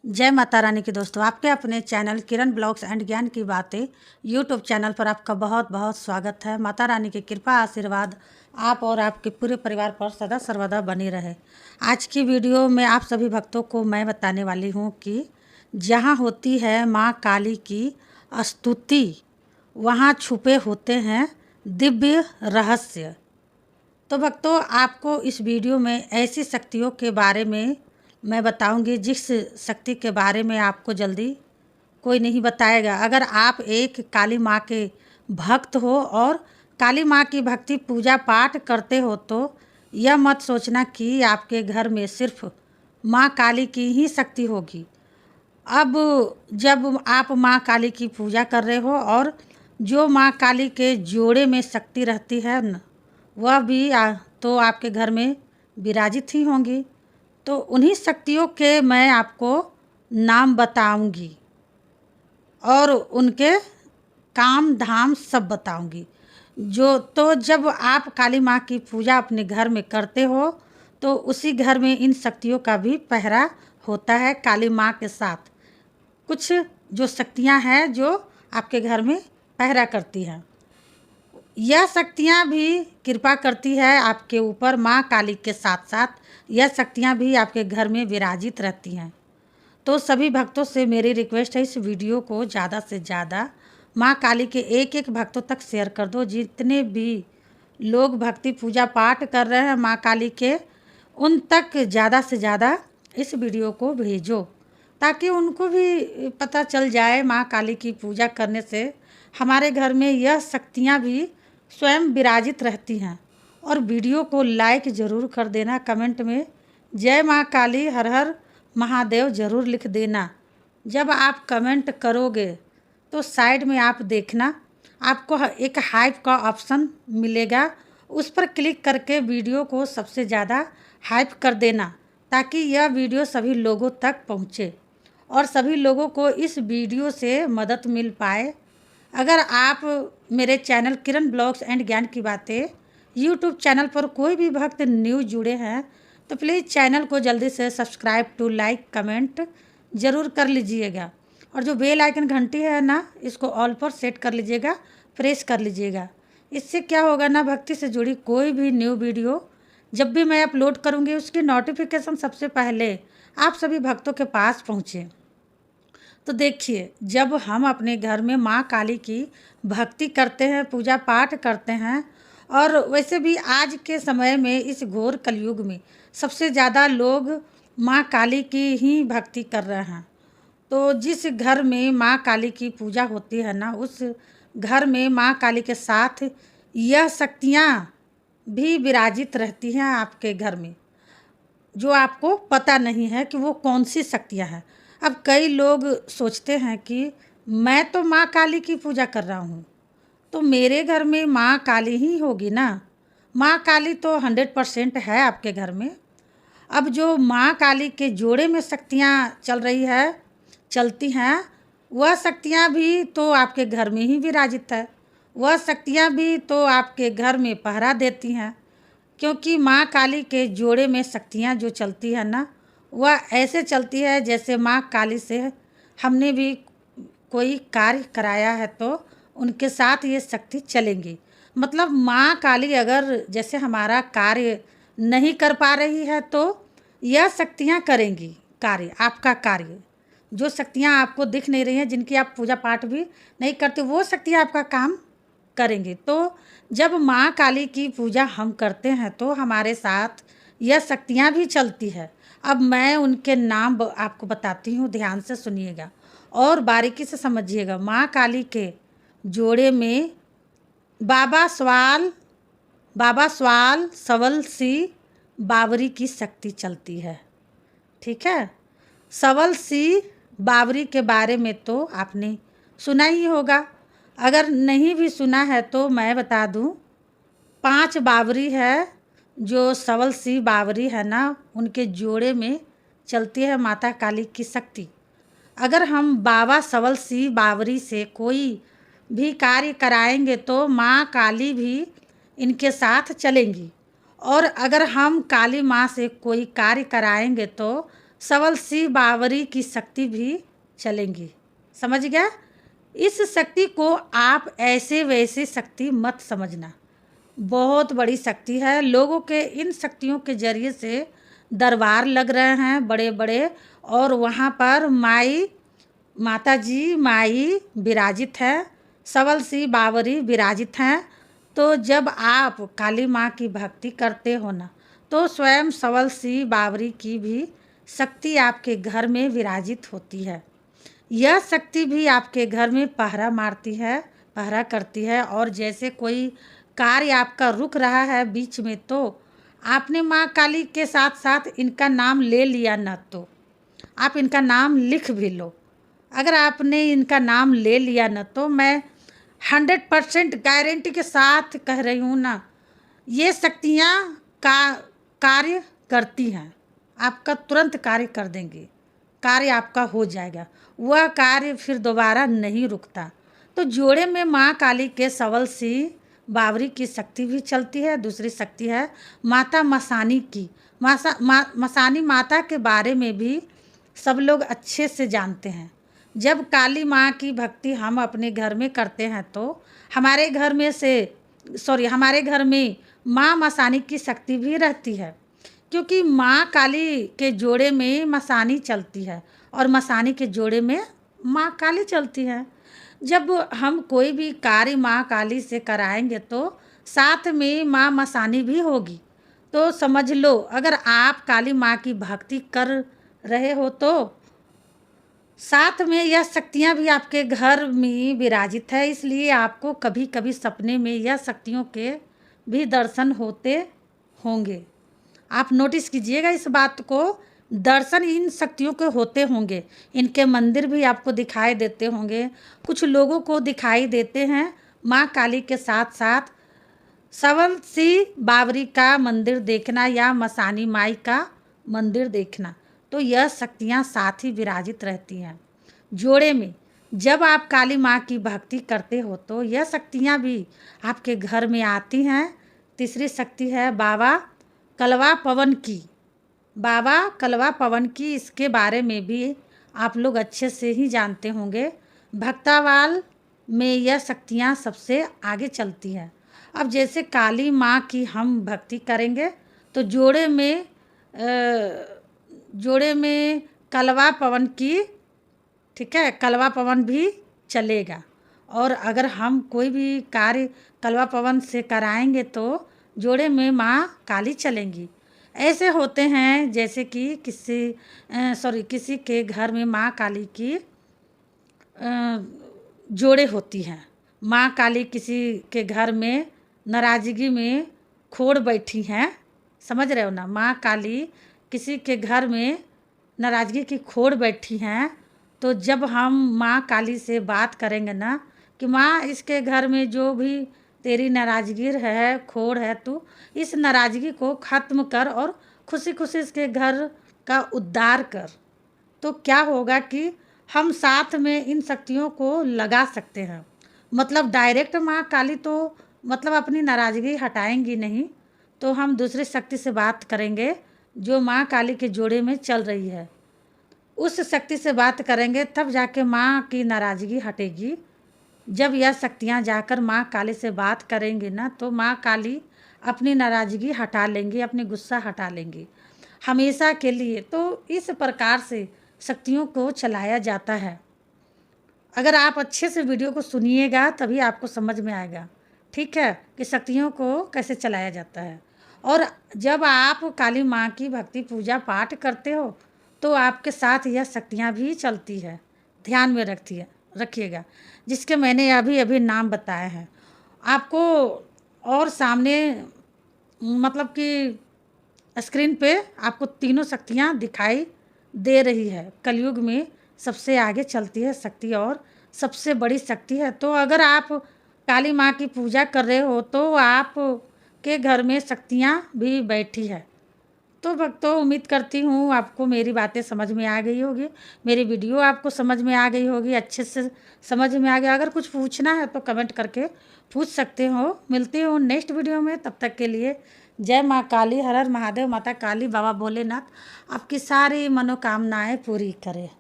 जय माता रानी की दोस्तों, आपके अपने चैनल किरण ब्लॉग्स एंड ज्ञान की बातें यूट्यूब चैनल पर आपका बहुत बहुत स्वागत है। माता रानी की कृपा आशीर्वाद आप और आपके पूरे परिवार पर सदा सर्वदा बनी रहे। आज की वीडियो में आप सभी भक्तों को मैं बताने वाली हूँ कि जहाँ होती है माँ काली की स्तुति, वहाँ छुपे होते हैं दिव्य रहस्य। तो भक्तों, आपको इस वीडियो में ऐसी शक्तियों के बारे में मैं बताऊंगी जिस शक्ति के बारे में आपको जल्दी कोई नहीं बताएगा। अगर आप एक काली माँ के भक्त हो और काली माँ की भक्ति पूजा पाठ करते हो तो यह मत सोचना कि आपके घर में सिर्फ माँ काली की ही शक्ति होगी। अब जब आप माँ काली की पूजा कर रहे हो और जो माँ काली के जोड़े में शक्ति रहती है न, वह भी तो आपके घर में विराजित ही होंगी। तो उन्हीं शक्तियों के मैं आपको नाम बताऊंगी और उनके काम धाम सब बताऊंगी। जब आप काली माँ की पूजा अपने घर में करते हो तो उसी घर में इन शक्तियों का भी पहरा होता है। काली माँ के साथ कुछ जो शक्तियाँ हैं जो आपके घर में पहरा करती हैं, यह शक्तियाँ भी कृपा करती है आपके ऊपर। माँ काली के साथ साथ यह शक्तियाँ भी आपके घर में विराजित रहती हैं। तो सभी भक्तों से मेरी रिक्वेस्ट है, इस वीडियो को ज़्यादा से ज़्यादा माँ काली के एक एक भक्तों तक शेयर कर दो। जितने भी लोग भक्ति पूजा पाठ कर रहे हैं माँ काली के, उन तक ज़्यादा से ज़्यादा इस वीडियो को भेजो ताकि उनको भी पता चल जाए माँ काली की पूजा करने से हमारे घर में यह शक्तियाँ भी स्वयं विराजित रहती हैं। और वीडियो को लाइक ज़रूर कर देना, कमेंट में जय माँ काली हर हर महादेव ज़रूर लिख देना। जब आप कमेंट करोगे तो साइड में आप देखना, आपको एक हाइप का ऑप्शन मिलेगा, उस पर क्लिक करके वीडियो को सबसे ज़्यादा हाइप कर देना ताकि यह वीडियो सभी लोगों तक पहुँचे और सभी लोगों को इस वीडियो से मदद मिल पाए। अगर आप मेरे चैनल किरण ब्लॉग्स एंड ज्ञान की बातें यूट्यूब चैनल पर कोई भी भक्त न्यू जुड़े हैं तो प्लीज़ चैनल को जल्दी से सब्सक्राइब टू लाइक कमेंट ज़रूर कर लीजिएगा। और जो बेल आइकन घंटी है ना, इसको ऑल पर सेट कर लीजिएगा, प्रेस कर लीजिएगा। इससे क्या होगा ना, भक्ति से जुड़ी कोई भी न्यू वीडियो जब भी मैं अपलोड करूँगी उसकी नोटिफिकेशन सबसे पहले आप सभी भक्तों के पास पहुँचे। तो देखिए, जब हम अपने घर में माँ काली की भक्ति करते हैं, पूजा पाठ करते हैं, और वैसे भी आज के समय में इस घोर कलयुग में सबसे ज़्यादा लोग माँ काली की ही भक्ति कर रहे हैं। तो जिस घर में माँ काली की पूजा होती है ना, उस घर में माँ काली के साथ यह शक्तियाँ भी विराजित रहती हैं आपके घर में, जो आपको पता नहीं है कि वो कौन सी शक्तियाँ हैं। अब कई लोग सोचते हैं कि मैं तो माँ काली की पूजा कर रहा हूँ तो मेरे घर में माँ काली ही होगी ना। माँ काली तो 100% है आपके घर में। अब जो माँ काली के जोड़े में शक्तियाँ चलती हैं, वह शक्तियाँ भी तो आपके घर में ही विराजित है। वह शक्तियाँ भी तो आपके घर में पहरा देती हैं, क्योंकि माँ काली के जोड़े में शक्तियाँ जो चलती है ना, वह ऐसे चलती है जैसे माँ काली से हमने भी कोई कार्य कराया है तो उनके साथ ये शक्ति चलेंगी। मतलब माँ काली अगर जैसे हमारा कार्य नहीं कर पा रही है तो यह शक्तियाँ करेंगी कार्य, आपका कार्य। जो शक्तियाँ आपको दिख नहीं रही हैं, जिनकी आप पूजा पाठ भी नहीं करते, वो शक्तियाँ आपका काम करेंगे। तो जब माँ काली की पूजा हम करते हैं तो हमारे साथ यह शक्तियाँ भी चलती है। अब मैं उनके नाम आपको बताती हूँ, ध्यान से सुनिएगा और बारीकी से समझिएगा। माँ काली के जोड़े में बाबा स्वाल सवल सी बावरी की शक्ति चलती है। ठीक है, सवल सी बावरी के बारे में तो आपने सुना ही होगा। अगर नहीं भी सुना है तो मैं बता दूं, 5 बावरी है जो सवल सी बावरी है ना, उनके जोड़े में चलती है माता काली की शक्ति। अगर हम बाबा सवल सी बावरी से कोई भी कार्य कराएंगे तो माँ काली भी इनके साथ चलेंगी। और अगर हम काली माँ से कोई कार्य कराएंगे तो सबल सी बावरी की शक्ति भी चलेंगी। समझ गया? इस शक्ति को आप ऐसे वैसे शक्ति मत समझना, बहुत बड़ी शक्ति है। लोगों के इन शक्तियों के जरिए से दरबार लग रहे हैं बड़े बड़े, और वहाँ पर माता जी माई विराजित है, सबल सी बावरी विराजित हैं। तो जब आप काली माँ की भक्ति करते हो ना, तो स्वयं सबल सी बावरी की भी शक्ति आपके घर में विराजित होती है। यह शक्ति भी आपके घर में पहरा मारती है, पहरा करती है। और जैसे कोई कार्य आपका रुक रहा है बीच में, तो आपने माँ काली के साथ साथ इनका नाम ले लिया ना, तो आप इनका नाम लिख भी लो। अगर आपने इनका नाम ले लिया ना, तो मैं 100% गारंटी के साथ कह रही हूँ ना, ये शक्तियाँ कार्य करती हैं, आपका तुरंत कार्य कर देंगी, कार्य आपका हो जाएगा, वह कार्य फिर दोबारा नहीं रुकता। तो जोड़े में माँ काली के सबल सी बावरी की शक्ति भी चलती है। दूसरी शक्ति है माता मसानी की। मसानी माता के बारे में भी सब लोग अच्छे से जानते हैं। जब काली माँ की भक्ति हम अपने घर में करते हैं, तो हमारे घर में माँ मसानी की शक्ति भी रहती है, क्योंकि माँ काली के जोड़े में मसानी चलती है और मसानी के जोड़े में माँ काली चलती है। जब हम कोई भी कार्य माँ काली से कराएंगे, तो साथ में माँ मसानी भी होगी। तो समझ लो, अगर आप काली माँ की भक्ति कर रहे हो, तो साथ में यह शक्तियाँ भी आपके घर में विराजित है। इसलिए आपको कभी कभी सपने में यह शक्तियों के भी दर्शन होते होंगे। आप नोटिस कीजिएगा इस बात को, दर्शन इन शक्तियों के होते होंगे। इनके मंदिर भी आपको दिखाई देते होंगे, कुछ लोगों को दिखाई देते हैं। माँ काली के साथ साथ सबल सी बावरी का मंदिर देखना या मसानी माई का मंदिर देखना, तो यह शक्तियाँ साथ ही विराजित रहती हैं जोड़े में। जब आप काली माँ की भक्ति करते हो, तो यह शक्तियाँ भी आपके घर में आती हैं। तीसरी शक्ति है बाबा कलवा पवन की। बाबा कलवा पवन की, इसके बारे में भी आप लोग अच्छे से ही जानते होंगे। भक्तावाल में यह शक्तियाँ सबसे आगे चलती हैं। अब जैसे काली माँ की हम भक्ति करेंगे, तो जोड़े में कलवा पवन की, ठीक है, कलवा पवन भी चलेगा। और अगर हम कोई भी कार्य कलवा पवन से कराएंगे, तो जोड़े में माँ काली चलेंगी। ऐसे होते हैं जैसे कि किसी के घर में माँ काली की जोड़े होती हैं। माँ काली किसी के घर में नाराज़गी में खोड़ बैठी हैं। समझ रहे हो ना? माँ काली किसी के घर में नाराज़गी की खोड़ बैठी हैं। तो जब हम माँ काली से बात करेंगे ना कि माँ, इसके घर में जो भी तेरी नाराज़गी है, खोड़ है, तू इस नाराज़गी को ख़त्म कर और खुशी खुशी इसके घर का उद्धार कर, तो क्या होगा कि हम साथ में इन शक्तियों को लगा सकते हैं। मतलब डायरेक्ट माँ काली तो मतलब अपनी नाराज़गी हटाएंगी नहीं, तो हम दूसरी शक्ति से बात करेंगे जो माँ काली के जोड़े में चल रही है। उस शक्ति से बात करेंगे, तब जाके माँ की नाराज़गी हटेगी। जब यह शक्तियाँ जाकर माँ काली से बात करेंगी ना, तो माँ काली अपनी नाराज़गी हटा लेंगी, अपनी गुस्सा हटा लेंगी हमेशा के लिए। तो इस प्रकार से शक्तियों को चलाया जाता है। अगर आप अच्छे से वीडियो को सुनिएगा, तभी आपको समझ में आएगा, ठीक है, कि शक्तियों को कैसे चलाया जाता है। और जब आप काली माँ की भक्ति पूजा पाठ करते हो, तो आपके साथ यह शक्तियाँ भी चलती है। ध्यान में रखिएगा, जिसके मैंने अभी नाम बताए हैं आपको। और सामने मतलब कि स्क्रीन पे आपको तीनों शक्तियाँ दिखाई दे रही है। कलयुग में सबसे आगे चलती है शक्ति और सबसे बड़ी शक्ति है। तो अगर आप काली माँ की पूजा कर रहे हो, तो आप के घर में शक्तियाँ भी बैठी है। तो भक्तों, उम्मीद करती हूँ आपको मेरी बातें समझ में आ गई होगी, मेरी वीडियो आपको समझ में आ गई होगी, अच्छे से समझ में आ गया। अगर कुछ पूछना है तो कमेंट करके पूछ सकते हो। मिलती हूँ नेक्स्ट वीडियो में, तब तक के लिए जय माँ काली, हर हर महादेव। माता काली, बाबा भोलेनाथ आपकी सारी मनोकामनाएं पूरी करे।